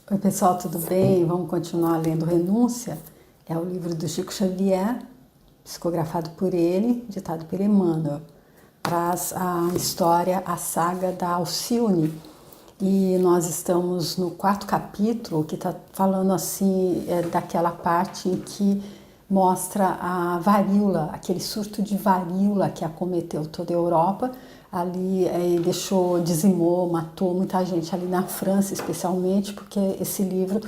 Oi pessoal, tudo bem? Vamos continuar lendo Renúncia. É o livro do Chico Xavier, psicografado por ele, ditado por Emmanuel. Traz a história, a saga da Alcione. E nós estamos no 4º capítulo, que está falando assim, daquela parte em que mostra a varíola, aquele surto de varíola que acometeu toda a Europa. Ali dizimou, matou muita gente ali na França, especialmente, porque esse livro,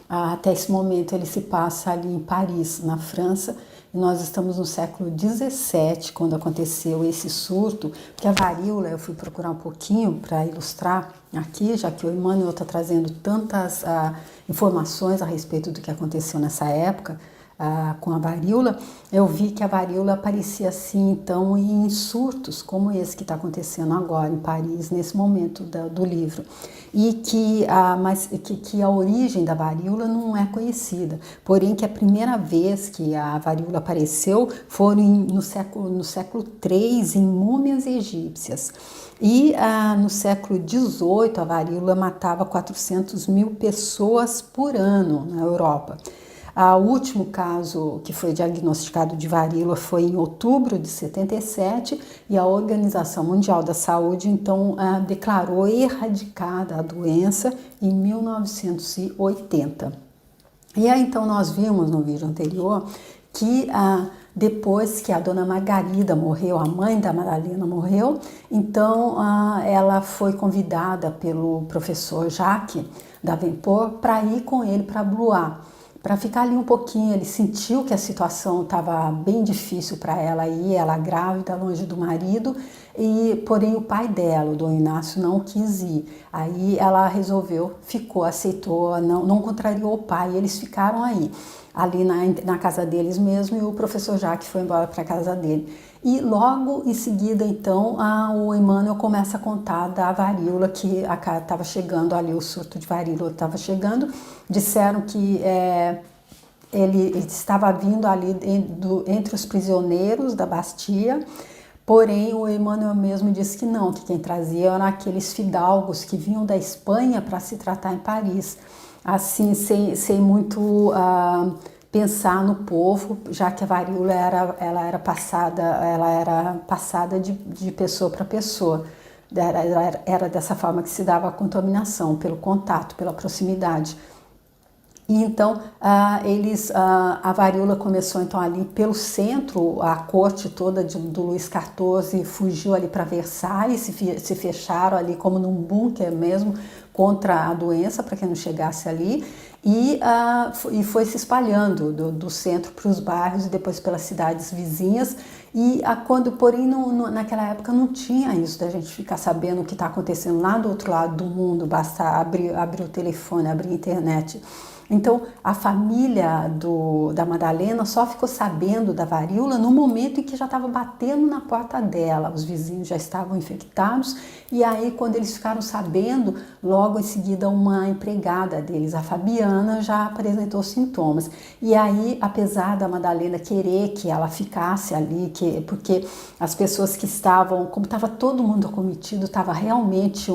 até esse momento, ele se passa ali em Paris, na França. E nós estamos no século XVII, quando aconteceu esse surto, porque a varíola, eu fui procurar um pouquinho para ilustrar aqui, já que o Emmanuel está trazendo tantas informações a respeito do que aconteceu nessa época, com a varíola. Eu vi que a varíola aparecia assim, então, em surtos, como esse que está acontecendo agora em Paris, nesse momento do livro. E que a origem da varíola não é conhecida, porém que a primeira vez que a varíola apareceu foi no século III, em múmias egípcias. E no século XVIII, a varíola matava 400 mil pessoas por ano na Europa. O último caso que foi diagnosticado de varíola foi em outubro de 77 e a Organização Mundial da Saúde então declarou erradicada a doença em 1980. E aí então nós vimos no vídeo anterior que depois que a dona Margarida morreu, a mãe da Madalena morreu, então ela foi convidada pelo professor Jacques Davenport para ir com ele para Blois, para ficar ali um pouquinho. Ele sentiu que a situação estava bem difícil para ela ir, ela grávida, longe do marido, porém o pai dela, o Dom Inácio, não quis ir. Aí ela resolveu, aceitou, não contrariou o pai, e eles ficaram aí, ali na casa deles mesmo, e o professor Jacques foi embora para a casa dele. E logo em seguida, então, o Emmanuel começa a contar da varíola, que estava chegando ali, o surto de varíola estava chegando. Disseram que ele estava vindo ali entre os prisioneiros da Bastia, porém o Emmanuel mesmo disse que não, que quem trazia eram aqueles fidalgos que vinham da Espanha para se tratar em Paris, assim, sem muito pensar no povo, já que a varíola era passada de pessoa para pessoa. Era dessa forma que se dava a contaminação, pelo contato, pela proximidade. E então a varíola começou então ali pelo centro, a corte toda do Luís XIV fugiu ali para Versalhes, se fecharam ali como num bunker mesmo contra a doença, para que não chegasse ali, e foi se espalhando do centro para os bairros e depois pelas cidades vizinhas. Porém naquela época não tinha isso da gente ficar sabendo o que está acontecendo lá do outro lado do mundo, basta abrir o telefone, abrir a internet. Então, a família da Madalena só ficou sabendo da varíola no momento em que já estava batendo na porta dela. Os vizinhos já estavam infectados e aí, quando eles ficaram sabendo, logo em seguida uma empregada deles, a Fabiana, já apresentou sintomas. E aí, apesar da Madalena querer que ela ficasse ali, porque as pessoas que estavam, como estava todo mundo acometido, estava realmente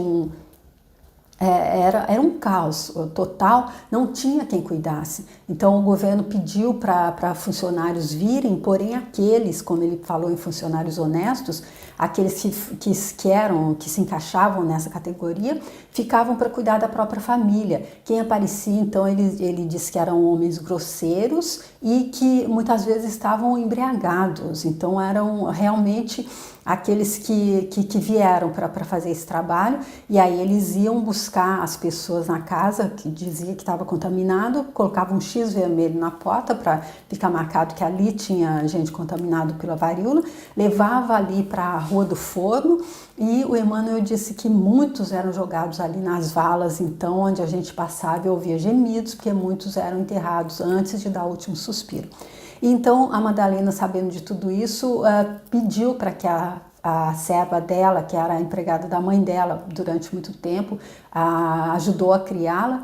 era um caos total, não tinha quem cuidasse. Então o governo pediu para funcionários virem, porém aqueles, como ele falou em funcionários honestos, aqueles que se encaixavam nessa categoria, ficavam para cuidar da própria família. Quem aparecia, então, ele disse que eram homens grosseiros e que muitas vezes estavam embriagados. Então eram realmente aqueles que vieram para fazer esse trabalho, e aí eles iam buscar as pessoas na casa que dizia que estava contaminado, colocavam um X vermelho na porta para ficar marcado que ali tinha gente contaminada pela varíola, levava ali para a Rua do Forno, e o Emmanuel disse que muitos eram jogados ali nas valas, então, onde a gente passava e ouvia gemidos, porque muitos eram enterrados antes de dar o último suspiro. Então a Madalena, sabendo de tudo isso, pediu para que a serva dela, que era a empregada da mãe dela durante muito tempo, ajudou a criá-la,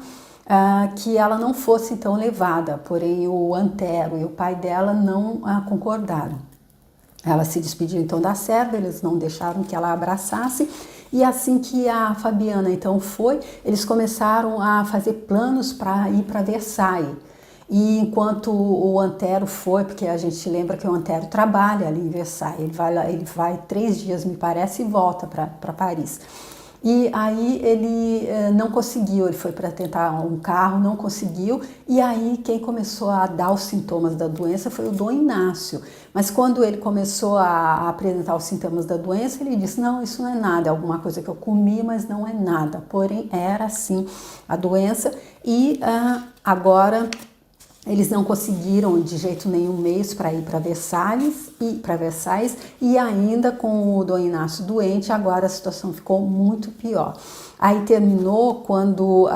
que ela não fosse então levada, porém o Antero e o pai dela não concordaram. Ela se despediu então da serva, eles não deixaram que ela a abraçasse, E assim que a Fabiana então foi, eles começaram a fazer planos para ir para Versailles. E enquanto o Antero foi, porque a gente lembra que o Antero trabalha ali em Versailles, ele vai 3 dias, me parece, e volta para Paris. E aí ele não conseguiu, ele foi para tentar um carro, não conseguiu, e aí quem começou a dar os sintomas da doença foi o Dom Inácio. Mas quando ele começou a apresentar os sintomas da doença, ele disse, não, isso não é nada, é alguma coisa que eu comi, mas não é nada. Porém, era sim a doença, e agora eles não conseguiram de jeito nenhum meios para ir para Versalhes e ainda com o Dom Inácio doente, agora a situação ficou muito pior. Aí terminou quando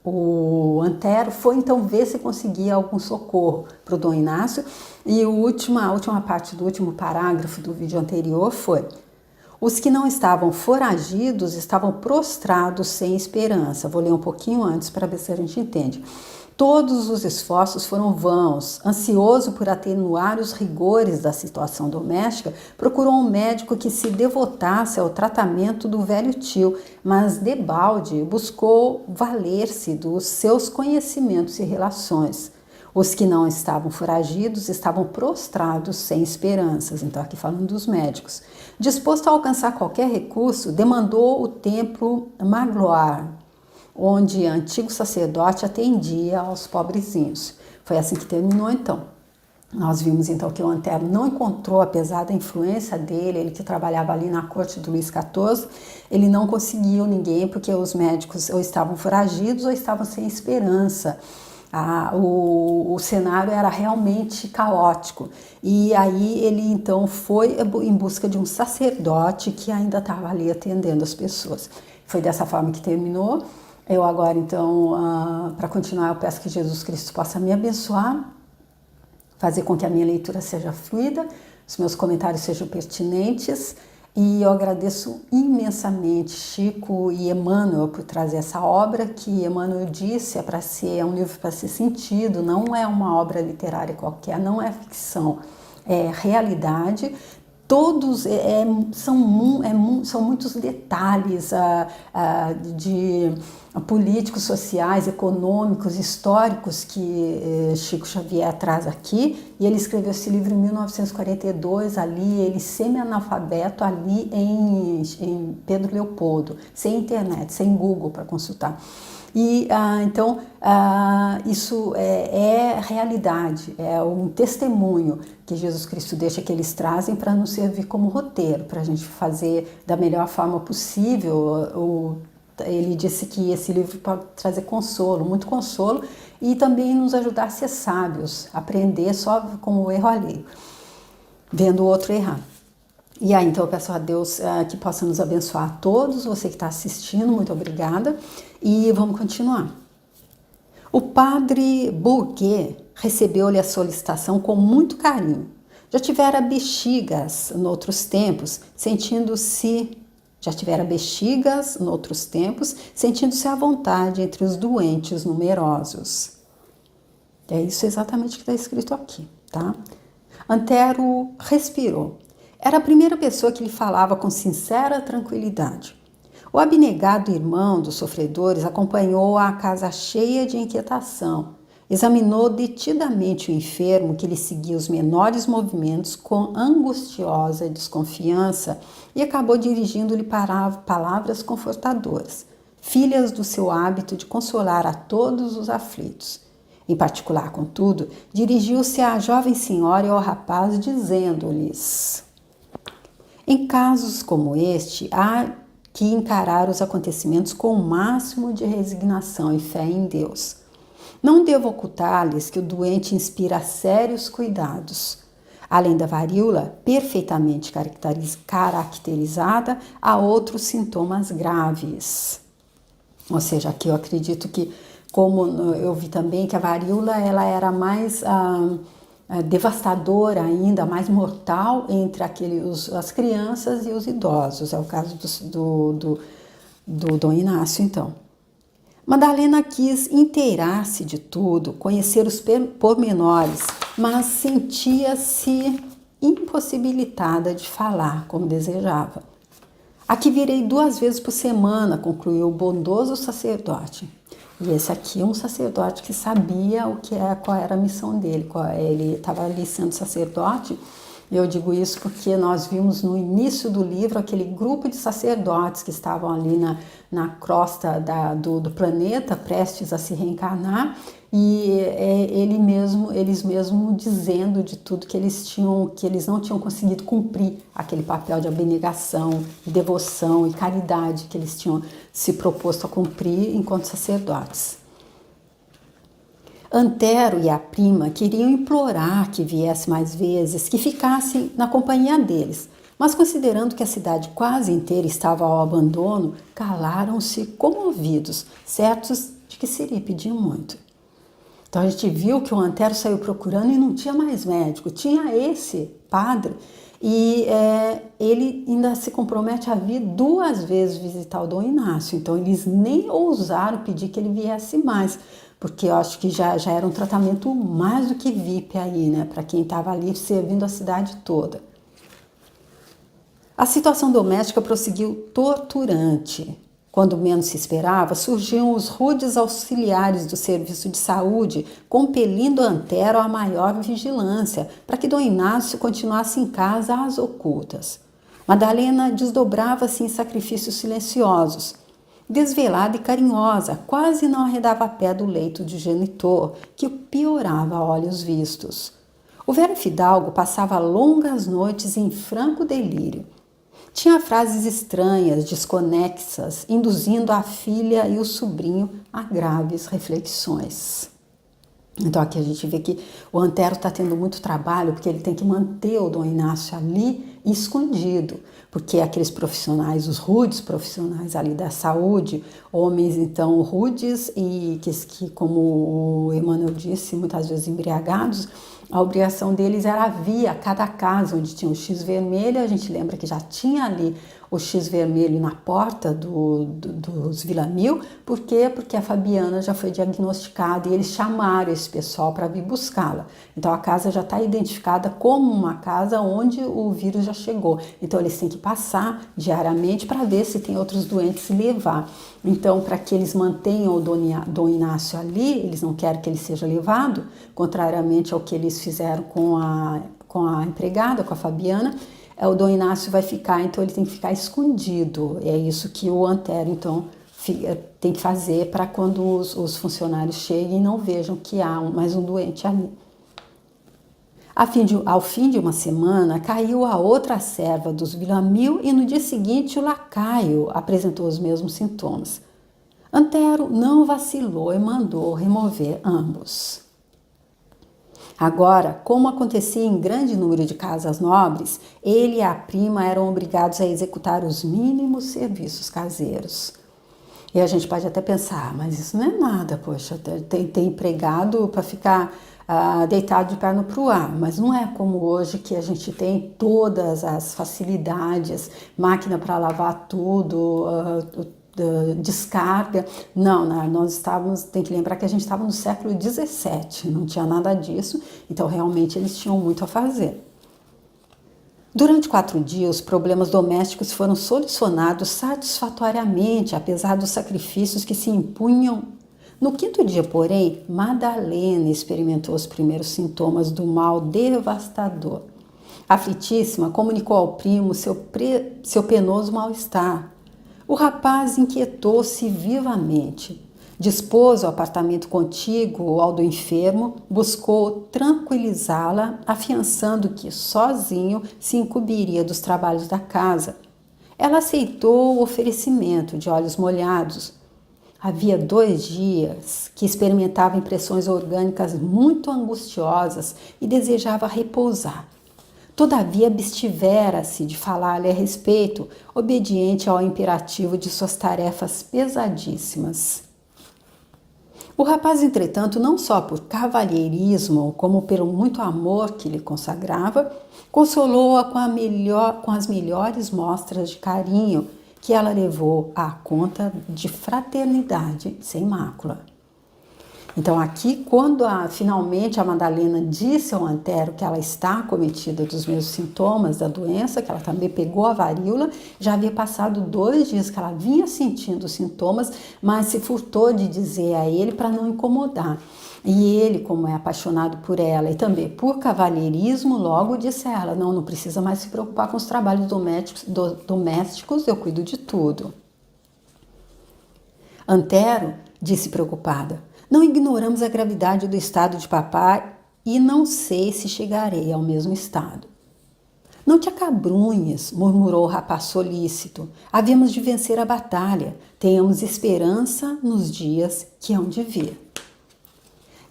o Antero foi então ver se conseguia algum socorro para o Dom Inácio, e a última parte do último parágrafo do vídeo anterior foi: os que não estavam foragidos estavam prostrados sem esperança. Vou ler um pouquinho antes para ver se a gente entende. Todos os esforços foram vãos. Ansioso por atenuar os rigores da situação doméstica, procurou um médico que se devotasse ao tratamento do velho tio, mas debalde buscou valer-se dos seus conhecimentos e relações. Os que não estavam foragidos estavam prostrados sem esperanças. Então, aqui falando dos médicos. Disposto a alcançar qualquer recurso, demandou o templo Magloire, onde antigo sacerdote atendia aos pobrezinhos. Foi assim que terminou então. Nós vimos então que o Antero não encontrou, apesar da influência dele, ele que trabalhava ali na corte do Luís XIV, ele não conseguiu ninguém porque os médicos ou estavam foragidos ou estavam sem esperança. O cenário era realmente caótico, e aí ele então foi em busca de um sacerdote que ainda estava ali atendendo as pessoas. Foi dessa forma que terminou. Eu agora, então, para continuar, eu peço que Jesus Cristo possa me abençoar, fazer com que a minha leitura seja fluida, os meus comentários sejam pertinentes, e eu agradeço imensamente Chico e Emmanuel por trazer essa obra, que Emmanuel disse é um livro para ser sentido, não é uma obra literária qualquer, não é ficção, é realidade. Todos são muitos detalhes de políticos, sociais, econômicos, históricos que Chico Xavier traz aqui, e ele escreveu esse livro em 1942, ali, ele semi-analfabeto, ali em Pedro Leopoldo, sem internet, sem Google para consultar. E então isso é realidade, é um testemunho que Jesus Cristo deixa, que eles trazem para nos servir como roteiro, para a gente fazer da melhor forma possível. Ele disse que esse livro pode trazer consolo, muito consolo, e também nos ajudar a ser sábios, aprender só com o erro alheio, vendo o outro errar. E aí, então, eu peço a Deus que possa nos abençoar a todos, você que está assistindo, muito obrigada, e vamos continuar. O padre Bourguet recebeu-lhe a solicitação com muito carinho. Já tivera bexigas noutros tempos, sentindo-se à vontade entre os doentes numerosos. É isso exatamente que está escrito aqui, tá? Antero respirou. Era a primeira pessoa que lhe falava com sincera tranquilidade. O abnegado irmão dos sofredores acompanhou-a à casa cheia de inquietação. Examinou detidamente o enfermo, que lhe seguia os menores movimentos com angustiosa desconfiança, e acabou dirigindo-lhe palavras confortadoras, filhas do seu hábito de consolar a todos os aflitos. Em particular, contudo, dirigiu-se à jovem senhora e ao rapaz, dizendo-lhes: em casos como este, há que encarar os acontecimentos com o máximo de resignação e fé em Deus. Não devo ocultar-lhes que o doente inspira sérios cuidados. Além da varíola, perfeitamente caracterizada, há outros sintomas graves. Ou seja, aqui eu acredito que, como eu vi também, que a varíola ela era mais devastadora ainda, mais mortal entre as crianças e os idosos. É o caso do Dom Inácio, então. Madalena quis inteirar-se de tudo, conhecer os pormenores, mas sentia-se impossibilitada de falar como desejava. Aqui virei 2 vezes por semana, concluiu o bondoso sacerdote. E esse aqui é um sacerdote que sabia qual era a missão dele. Ele estava ali sendo sacerdote. Eu digo isso porque nós vimos no início do livro aquele grupo de sacerdotes que estavam ali na crosta do planeta, prestes a se reencarnar, e eles mesmos dizendo de tudo que eles não tinham conseguido cumprir aquele papel de abnegação, devoção e caridade que eles tinham se proposto a cumprir enquanto sacerdotes. Antero e a prima queriam implorar que viesse mais vezes, que ficassem na companhia deles, mas considerando que a cidade quase inteira estava ao abandono, calaram-se comovidos, certos de que seria pedir muito. Então a gente viu que o Antero saiu procurando e não tinha mais médico, tinha esse padre, e ele ainda se compromete a vir 2 vezes visitar o Dom Inácio. Então eles nem ousaram pedir que ele viesse mais, porque eu acho que já era um tratamento mais do que VIP aí, né, para quem estava ali servindo a cidade toda. A situação doméstica prosseguiu torturante. Quando menos se esperava, surgiam os rudes auxiliares do serviço de saúde, compelindo Antero a maior vigilância, para que Dom Inácio continuasse em casa às ocultas. Madalena desdobrava-se em sacrifícios silenciosos. Desvelada e carinhosa, quase não arredava pé do leito de genitor, que o piorava a olhos vistos. O velho fidalgo passava longas noites em franco delírio. Tinha frases estranhas, desconexas, induzindo a filha e o sobrinho a graves reflexões. Então aqui a gente vê que o Antero está tendo muito trabalho, porque ele tem que manter o Dom Inácio ali escondido, porque aqueles profissionais, os rudes profissionais ali da saúde, homens então rudes e que como o Emmanuel disse, muitas vezes embriagados, a obrigação deles era vir a cada casa onde tinha o X vermelho. A gente lembra que já tinha ali o X vermelho na porta dos Vila Mil. Por quê? Porque a Fabiana já foi diagnosticada e eles chamaram esse pessoal para vir buscá-la. Então a casa já está identificada como uma casa onde o vírus já chegou. Então eles têm que passar diariamente para ver se tem outros doentes e levar. Então, para que eles mantenham o Dom Inácio ali, eles não querem que ele seja levado, contrariamente ao que eles fizeram com a empregada, com a Fabiana, o Dom Inácio vai ficar, então ele tem que ficar escondido. É isso que o Antero, então, tem que fazer para quando os funcionários cheguem e não vejam que há mais um doente ali. Ao fim de uma semana, caiu a outra serva dos Vila Mil e no dia seguinte o lacaio apresentou os mesmos sintomas. Antero não vacilou e mandou remover ambos. Agora, como acontecia em grande número de casas nobres, ele e a prima eram obrigados a executar os mínimos serviços caseiros. E a gente pode até pensar, mas isso não é nada, poxa, tem empregado para ficar deitado de perna para o ar, mas não é como hoje que a gente tem todas as facilidades, máquina para lavar tudo, descarga. Não, tem que lembrar que a gente estava no século XVII, não tinha nada disso, então realmente eles tinham muito a fazer. Durante 4 dias, os problemas domésticos foram solucionados satisfatoriamente, apesar dos sacrifícios que se impunham. No 5º dia, porém, Madalena experimentou os primeiros sintomas do mal devastador. Aflitíssima, comunicou ao primo seu penoso mal-estar. O rapaz inquietou-se vivamente. Dispôs o apartamento contíguo ao do enfermo, buscou tranquilizá-la, afiançando que sozinho se incumbiria dos trabalhos da casa. Ela aceitou o oferecimento de olhos molhados. Havia 2 dias que experimentava impressões orgânicas muito angustiosas e desejava repousar. Todavia abstivera-se de falar-lhe a respeito, obediente ao imperativo de suas tarefas pesadíssimas. O rapaz, entretanto, não só por cavalheirismo, como pelo muito amor que lhe consagrava, consolou-a com as melhores mostras de carinho que ela levou à conta de fraternidade sem mácula. Então aqui, quando finalmente a Madalena disse ao Antero que ela está acometida dos mesmos sintomas da doença, que ela também pegou a varíola, já havia passado 2 dias que ela vinha sentindo os sintomas, mas se furtou de dizer a ele para não incomodar. E ele, como é apaixonado por ela e também por cavalheirismo, logo disse a ela, não precisa mais se preocupar com os trabalhos domésticos, eu cuido de tudo. Antero disse preocupada, não ignoramos a gravidade do estado de papai e não sei se chegarei ao mesmo estado. Não te acabrunhes, murmurou o rapaz solícito. Havemos de vencer a batalha. Tenhamos esperança nos dias que hão de vir.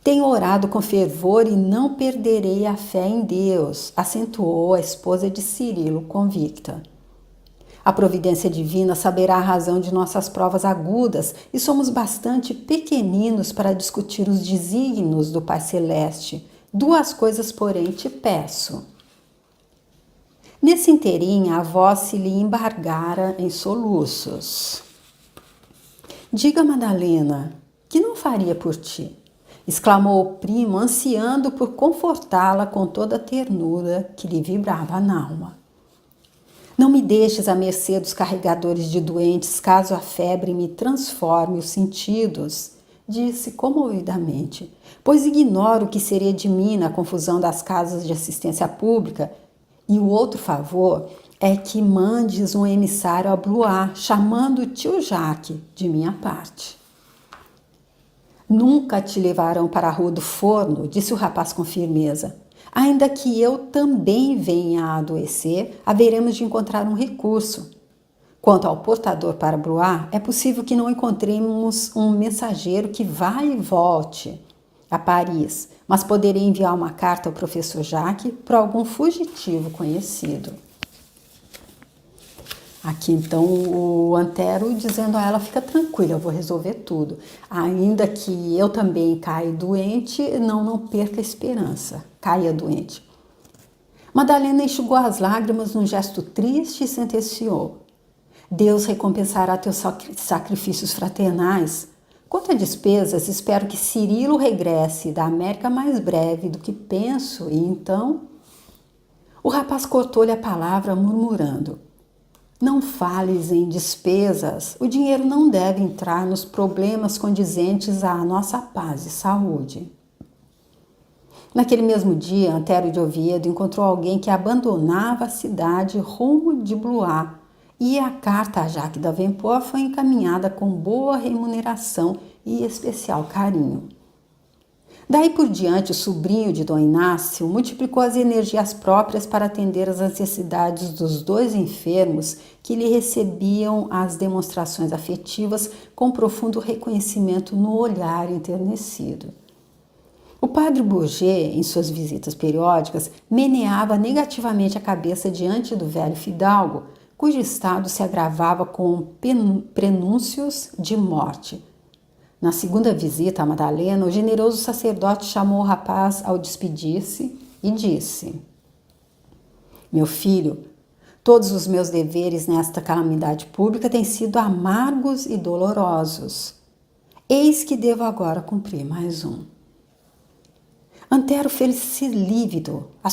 Tenho orado com fervor e não perderei a fé em Deus, acentuou a esposa de Cirilo convicta. A providência divina saberá a razão de nossas provas agudas e somos bastante pequeninos para discutir os desígnios do Pai Celeste. 2 coisas, porém, te peço. Nesse inteirinho, a voz se lhe embargara em soluços. Diga, Madalena, que não faria por ti? Exclamou o primo, ansiando por confortá-la com toda a ternura que lhe vibrava na alma. Não me deixes à mercê dos carregadores de doentes, caso a febre me transforme os sentidos, disse comovidamente, pois ignoro o que seria de mim na confusão das casas de assistência pública. E o outro favor é que mandes um emissário a Blois, chamando o tio Jacques de minha parte. Nunca te levarão para a rua do forno, disse o rapaz com firmeza. Ainda que eu também venha a adoecer, haveremos de encontrar um recurso. Quanto ao portador para Blois, é possível que não encontremos um mensageiro que vá e volte a Paris, mas poderei enviar uma carta ao professor Jacques para algum fugitivo conhecido. Aqui então o Antero dizendo a ela, fica tranquila, eu vou resolver tudo. Ainda que eu também caia doente, não perca a esperança, caia doente. Madalena enxugou as lágrimas num gesto triste e sentenciou. Deus recompensará teus sacrifícios fraternais. Quanto a despesas, espero que Cirilo regresse da América mais breve do que penso, e então... O rapaz cortou-lhe a palavra murmurando. Não fales em despesas, o dinheiro não deve entrar nos problemas condizentes à nossa paz e saúde. Naquele mesmo dia, Antero de Oviedo encontrou alguém que abandonava a cidade rumo de Blois e a carta a Jacques d'Avenport foi encaminhada com boa remuneração e especial carinho. Daí por diante, o sobrinho de Dom Inácio multiplicou as energias próprias para atender às necessidades dos 2 enfermos que lhe recebiam as demonstrações afetivas com profundo reconhecimento no olhar enternecido. O padre Bourget, em suas visitas periódicas, meneava negativamente a cabeça diante do velho fidalgo, cujo estado se agravava com prenúncios de morte. Na segunda visita a Madalena, o generoso sacerdote chamou o rapaz ao despedir-se e disse: Meu filho, todos os meus deveres nesta calamidade pública têm sido amargos e dolorosos. Eis que devo agora cumprir mais um. Antero fez-se lívido, a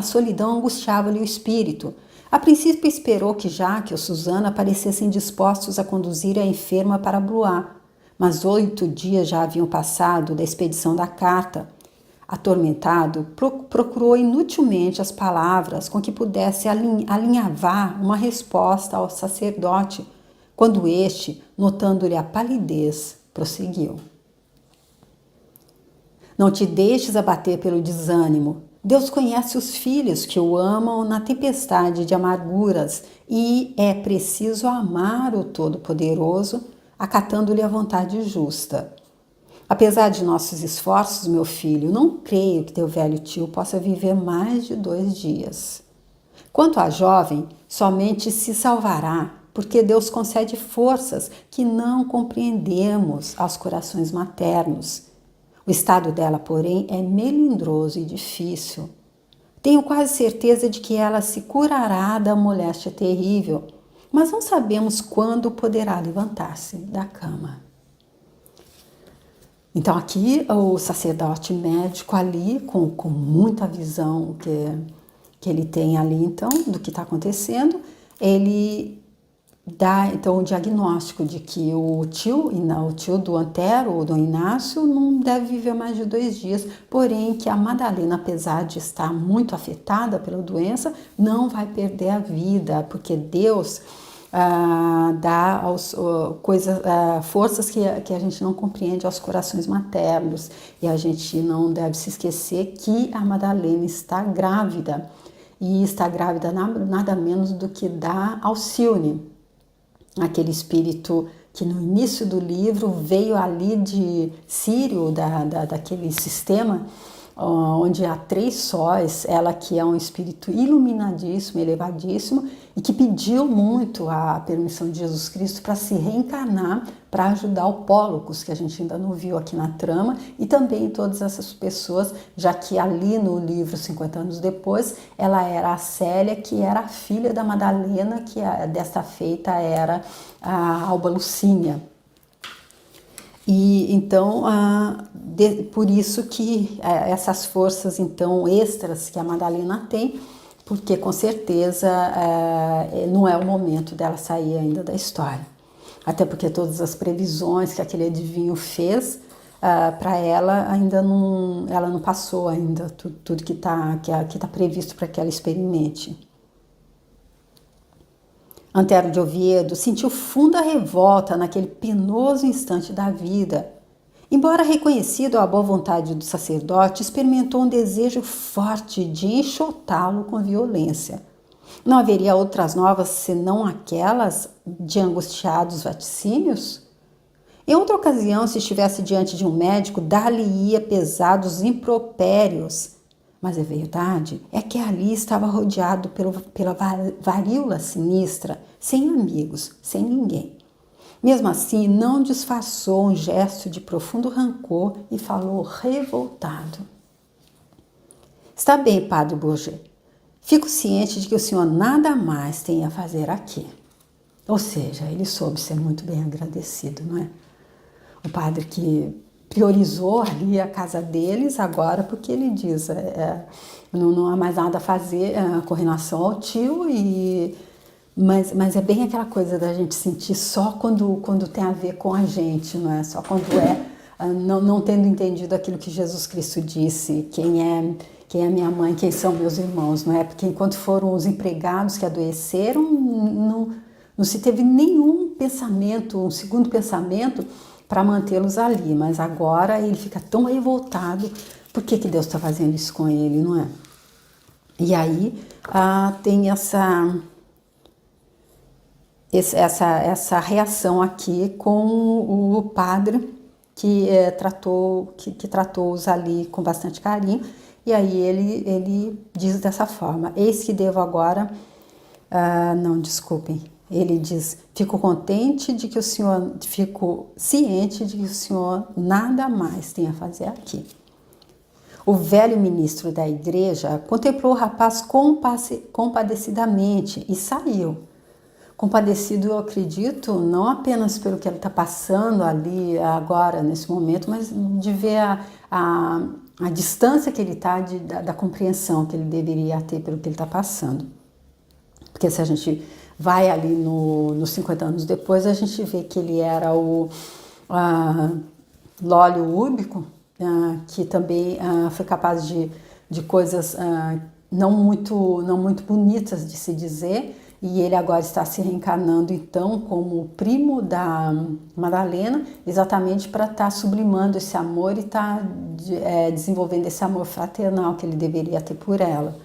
solidão angustiava-lhe o espírito. A princípio esperou que Jacques ou Susana parecessem dispostos a conduzir a enferma para Blois, mas 8 dias já haviam passado da expedição da carta. Atormentado, procurou inutilmente as palavras com que pudesse alinhavar uma resposta ao sacerdote, quando este, notando-lhe a palidez, prosseguiu. Não te deixes abater pelo desânimo. Deus conhece os filhos que o amam na tempestade de amarguras e é preciso amar o Todo-Poderoso, acatando-lhe a vontade justa. Apesar de nossos esforços, meu filho, não creio que teu velho tio possa viver mais de 2 dias. Quanto à jovem, somente se salvará, porque Deus concede forças que não compreendemos aos corações maternos. O estado dela, porém, é melindroso e difícil. Tenho quase certeza de que ela se curará da moléstia terrível, mas não sabemos quando poderá levantar-se da cama. Então aqui o sacerdote médico ali, com muita visão que ele tem ali então, do que está acontecendo, ele dá então o diagnóstico de que o tio do Antero, ou do Inácio, não deve viver mais de 2 dias, porém que a Madalena, apesar de estar muito afetada pela doença, não vai perder a vida, porque Deus dá forças que a gente não compreende aos corações maternos, e a gente não deve se esquecer que a Madalena está grávida, e está grávida nada menos do que da Alcione, aquele espírito que no início do livro veio ali de Sírio, daquele sistema onde há 3 sóis, ela que é um espírito iluminadíssimo, elevadíssimo, e que pediu muito a permissão de Jesus Cristo para se reencarnar, para ajudar o Pólocos, que a gente ainda não viu aqui na trama, e também todas essas pessoas, já que ali no livro 50 anos depois, ela era a Célia, que era a filha da Madalena, que desta feita era a Alba Lucínia. E então, por isso que essas forças então extras que a Madalena tem, porque com certeza não é o momento dela sair ainda da história. Até porque todas as previsões que aquele adivinho fez para ela ainda não, ela não passou ainda tudo que tá previsto para que ela experimente. Antero de Oviedo sentiu funda revolta naquele penoso instante da vida. Embora reconhecido a boa vontade do sacerdote, experimentou um desejo forte de enxotá-lo com violência. Não haveria outras novas senão aquelas de angustiados vaticínios? Em outra ocasião, se estivesse diante de um médico, dar-lhe-ia pesados impropérios. Mas a verdade é que ali estava rodeado pela varíola sinistra, sem amigos, sem ninguém. Mesmo assim, não disfarçou um gesto de profundo rancor e falou revoltado. Está bem, Padre Bourget. Fico ciente de que o senhor nada mais tem a fazer aqui. Ou seja, ele soube ser muito bem agradecido, não é? O padre que priorizou ali a casa deles agora, porque ele diz, não há mais nada a fazer com relação ao tio, mas é bem aquela coisa da gente sentir só quando tem a ver com a gente, não é? Só quando não tendo entendido aquilo que Jesus Cristo disse, quem é minha mãe, quem são meus irmãos, não é? Porque enquanto foram os empregados que adoeceram, não se teve nenhum pensamento, um segundo pensamento para mantê-los ali, mas agora ele fica tão revoltado, por que Deus está fazendo isso com ele, não é? E aí tem essa reação aqui com o padre que tratou-os ali com bastante carinho, e aí ele diz dessa forma: eis que devo agora, não, desculpem, ele diz, fico ciente de que o senhor nada mais tem a fazer aqui. O velho ministro da igreja contemplou o rapaz compadecidamente e saiu. Compadecido, eu acredito, não apenas pelo que ele está passando ali agora, nesse momento, mas de ver a distância que ele está da compreensão que ele deveria ter pelo que ele está passando. Porque se a gente vai ali nos 50 anos depois, a gente vê que ele era o Lólio Úbico, que também foi capaz de coisas não muito bonitas de se dizer, e ele agora está se reencarnando então como primo da Madalena, exatamente para estar sublimando esse amor e estar desenvolvendo esse amor fraternal que ele deveria ter por ela.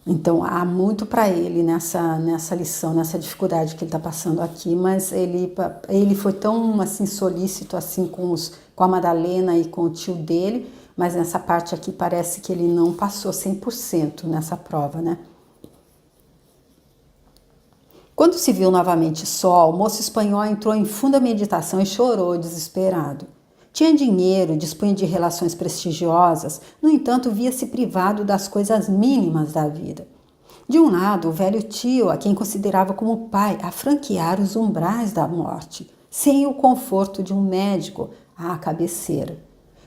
Então há muito para ele nessa lição, nessa dificuldade que ele está passando aqui, mas ele foi tão assim solícito assim com a Madalena e com o tio dele, mas nessa parte aqui parece que ele não passou 100% nessa prova, né? Quando se viu novamente só, o moço espanhol entrou em funda meditação e chorou desesperado. Tinha dinheiro, dispunha de relações prestigiosas, no entanto via-se privado das coisas mínimas da vida. De um lado, o velho tio, a quem considerava como pai, a franquear os umbrais da morte, sem o conforto de um médico, à cabeceira.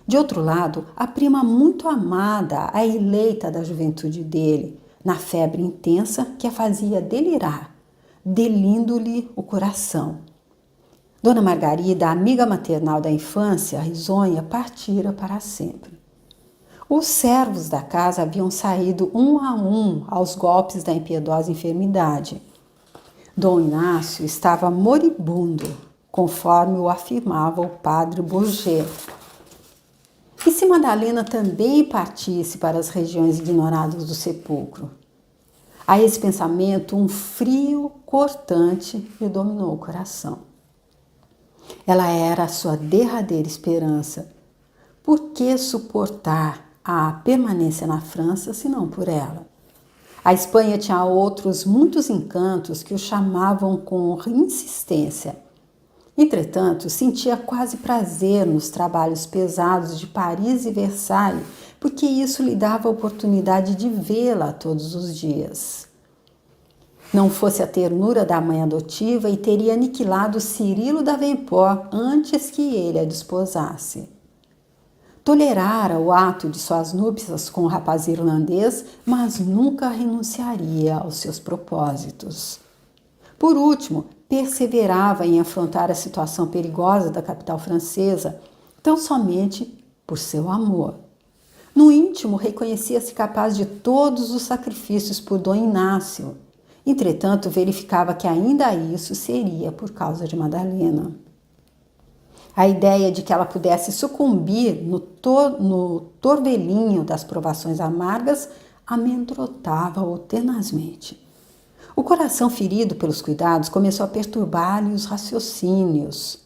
De outro lado, a prima muito amada, a eleita da juventude dele, na febre intensa que a fazia delirar, delindo-lhe o coração. Dona Margarida, a amiga maternal da infância, risonha, partira para sempre. Os servos da casa haviam saído um a um aos golpes da impiedosa enfermidade. Dom Inácio estava moribundo, conforme o afirmava o padre Bourget. E se Madalena também partisse para as regiões ignoradas do sepulcro? A esse pensamento, um frio cortante lhe dominou o coração. Ela era a sua derradeira esperança. Por que suportar a permanência na França, se não por ela? A Espanha tinha outros muitos encantos que o chamavam com insistência. Entretanto, sentia quase prazer nos trabalhos pesados de Paris e Versailles, porque isso lhe dava a oportunidade de vê-la todos os dias. Não fosse a ternura da mãe adotiva e teria aniquilado Cirilo Davenport antes que ele a desposasse. Tolerara o ato de suas núpcias com o rapaz irlandês, mas nunca renunciaria aos seus propósitos. Por último, perseverava em afrontar a situação perigosa da capital francesa, tão somente por seu amor. No íntimo, reconhecia-se capaz de todos os sacrifícios por Dom Inácio. Entretanto, verificava que ainda isso seria por causa de Madalena. A ideia de que ela pudesse sucumbir no torvelinho das provações amargas amedrontava-o tenazmente. O coração ferido pelos cuidados começou a perturbar-lhe os raciocínios.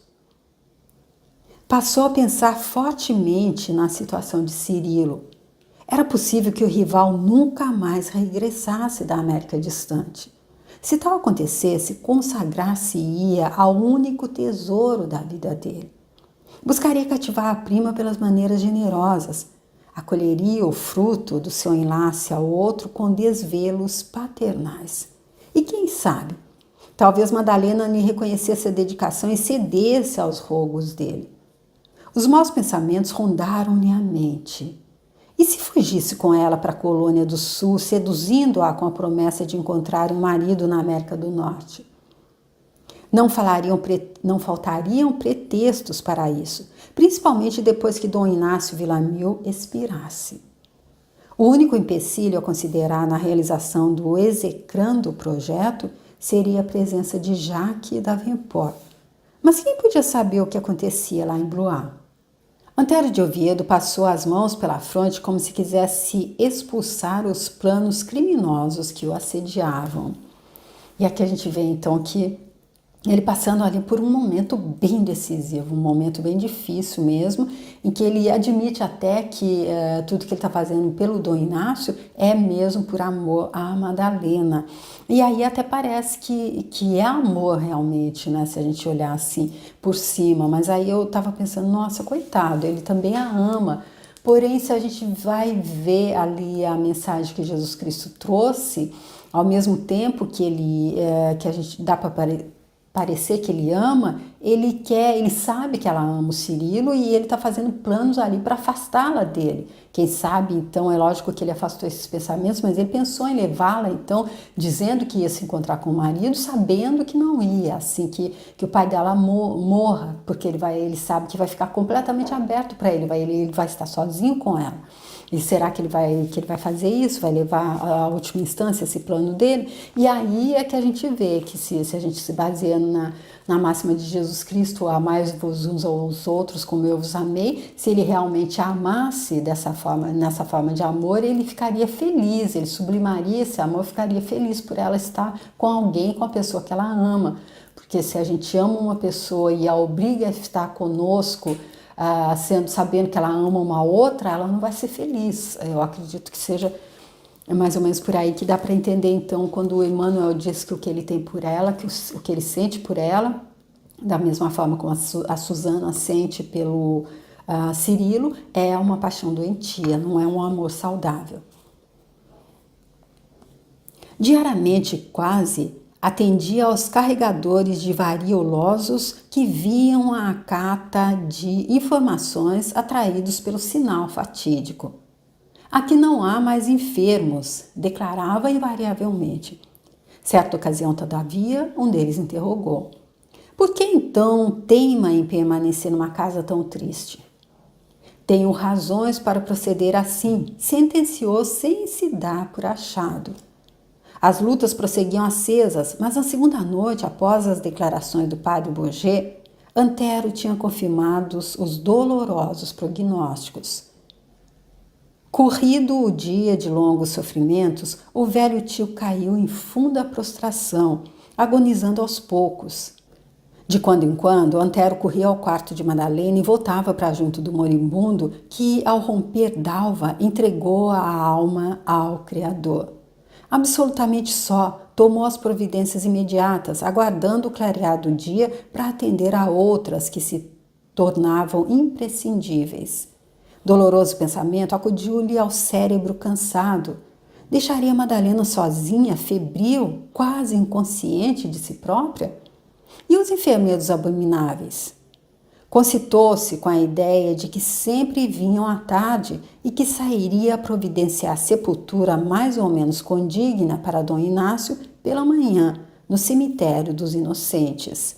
Passou a pensar fortemente na situação de Cirilo. Era possível que o rival nunca mais regressasse da América distante. Se tal acontecesse, consagrar-se-ia ao único tesouro da vida dele. Buscaria cativar a prima pelas maneiras generosas. Acolheria o fruto do seu enlace ao outro com desvelos paternais. E quem sabe, talvez Madalena lhe reconhecesse a dedicação e cedesse aos rogos dele. Os maus pensamentos rondaram-lhe a mente. E se fugisse com ela para a colônia do sul, seduzindo-a com a promessa de encontrar um marido na América do Norte? Não faltariam pretextos para isso, principalmente depois que Dom Inácio Villamil expirasse. O único empecilho a considerar na realização do execrando projeto seria a presença de Jacques Davenport. Mas quem podia saber o que acontecia lá em Blois? Antero de Oviedo passou as mãos pela fronte como se quisesse expulsar os planos criminosos que o assediavam. E aqui a gente vê então que ele passando ali por um momento bem decisivo, um momento bem difícil mesmo, em que ele admite até que tudo que ele está fazendo pelo Dom Inácio é mesmo por amor à Madalena. E aí até parece que é amor realmente, né, se a gente olhar assim por cima. Mas aí eu estava pensando, nossa, coitado, ele também a ama. Porém, se a gente vai ver ali a mensagem que Jesus Cristo trouxe, ao mesmo tempo que que a gente dá para parecer que ele ama, ele sabe que ela ama o Cirilo e ele está fazendo planos ali para afastá-la dele. Quem sabe, então, é lógico que ele afastou esses pensamentos, mas ele pensou em levá-la, então, dizendo que ia se encontrar com o marido, sabendo que não ia, assim, que o pai dela morra, porque ele sabe que vai ficar completamente aberto para ele vai estar sozinho com ela. E será que ele vai fazer isso? Vai levar à última instância esse plano dele? E aí é que a gente vê que se a gente se baseia na máxima de Jesus Cristo, amai-vos uns aos outros como eu vos amei, se ele realmente a amasse nessa forma de amor, ele ficaria feliz, ele sublimaria esse amor, ficaria feliz por ela estar com alguém, com a pessoa que ela ama. Porque se a gente ama uma pessoa e a obriga a estar conosco, sabendo que ela ama uma outra, ela não vai ser feliz. Eu acredito que seja mais ou menos por aí que dá para entender, então, quando o Emmanuel diz que o que ele tem por ela, que o que ele sente por ela, da mesma forma como a Susana sente pelo Cirilo, é uma paixão doentia, não é um amor saudável. Diariamente, quase, atendia aos carregadores de variolosos que viam a cata de informações atraídos pelo sinal fatídico. Aqui não há mais enfermos, declarava invariavelmente. Certa ocasião, todavia, um deles interrogou: por que então teima em permanecer numa casa tão triste? Tenho razões para proceder assim, sentenciou sem se dar por achado. As lutas prosseguiam acesas, mas na segunda noite, após as declarações do padre Bourget, Antero tinha confirmado os dolorosos prognósticos. Corrido o dia de longos sofrimentos, o velho tio caiu em funda prostração, agonizando aos poucos. De quando em quando, Antero corria ao quarto de Madalena e voltava para junto do moribundo que, ao romper d'alva, entregou a alma ao Criador. Absolutamente só, tomou as providências imediatas, aguardando o clarear do dia para atender a outras que se tornavam imprescindíveis. Doloroso pensamento acudiu-lhe ao cérebro cansado. Deixaria Madalena sozinha, febril, quase inconsciente de si própria? E os enfermeiros abomináveis? Concitou-se com a ideia de que sempre vinham à tarde e que sairia a providenciar sepultura mais ou menos condigna para Dom Inácio pela manhã, no cemitério dos Inocentes.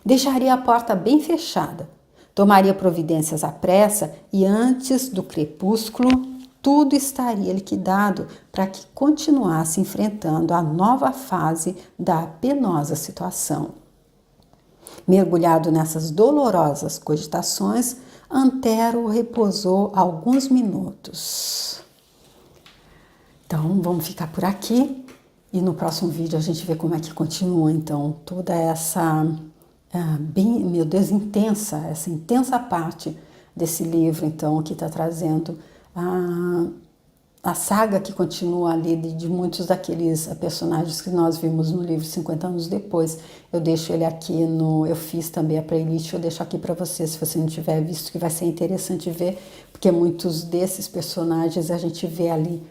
Deixaria a porta bem fechada, tomaria providências à pressa e antes do crepúsculo tudo estaria liquidado para que continuasse enfrentando a nova fase da penosa situação. Mergulhado nessas dolorosas cogitações, Antero repousou alguns minutos. Então, vamos ficar por aqui e no próximo vídeo a gente vê como é que continua, então, toda essa, essa intensa parte desse livro, então, que está trazendo a saga que continua ali de muitos daqueles personagens que nós vimos no livro 50 anos depois. Eu deixo ele aqui eu fiz também a playlist, eu deixo aqui para você, se você não tiver visto, que vai ser interessante ver, porque muitos desses personagens a gente vê ali,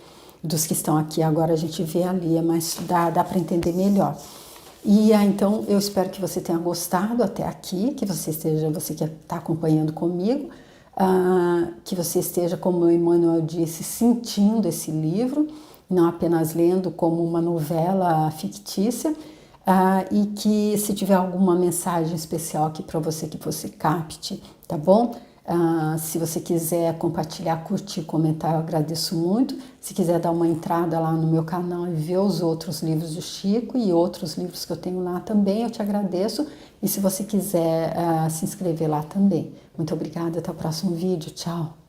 dos que estão aqui agora a gente vê ali, mas dá para entender melhor. E então eu espero que você tenha gostado até aqui, que você que está acompanhando comigo, que você esteja, como o Emmanuel disse, sentindo esse livro, não apenas lendo como uma novela fictícia, e que se tiver alguma mensagem especial aqui para você, que você capte, tá bom? Se você quiser compartilhar, curtir, comentar, eu agradeço muito. Se quiser dar uma entrada lá no meu canal e ver os outros livros do Chico e outros livros que eu tenho lá também, eu te agradeço. E se você quiser se inscrever lá também. Muito obrigada, até o próximo vídeo. Tchau!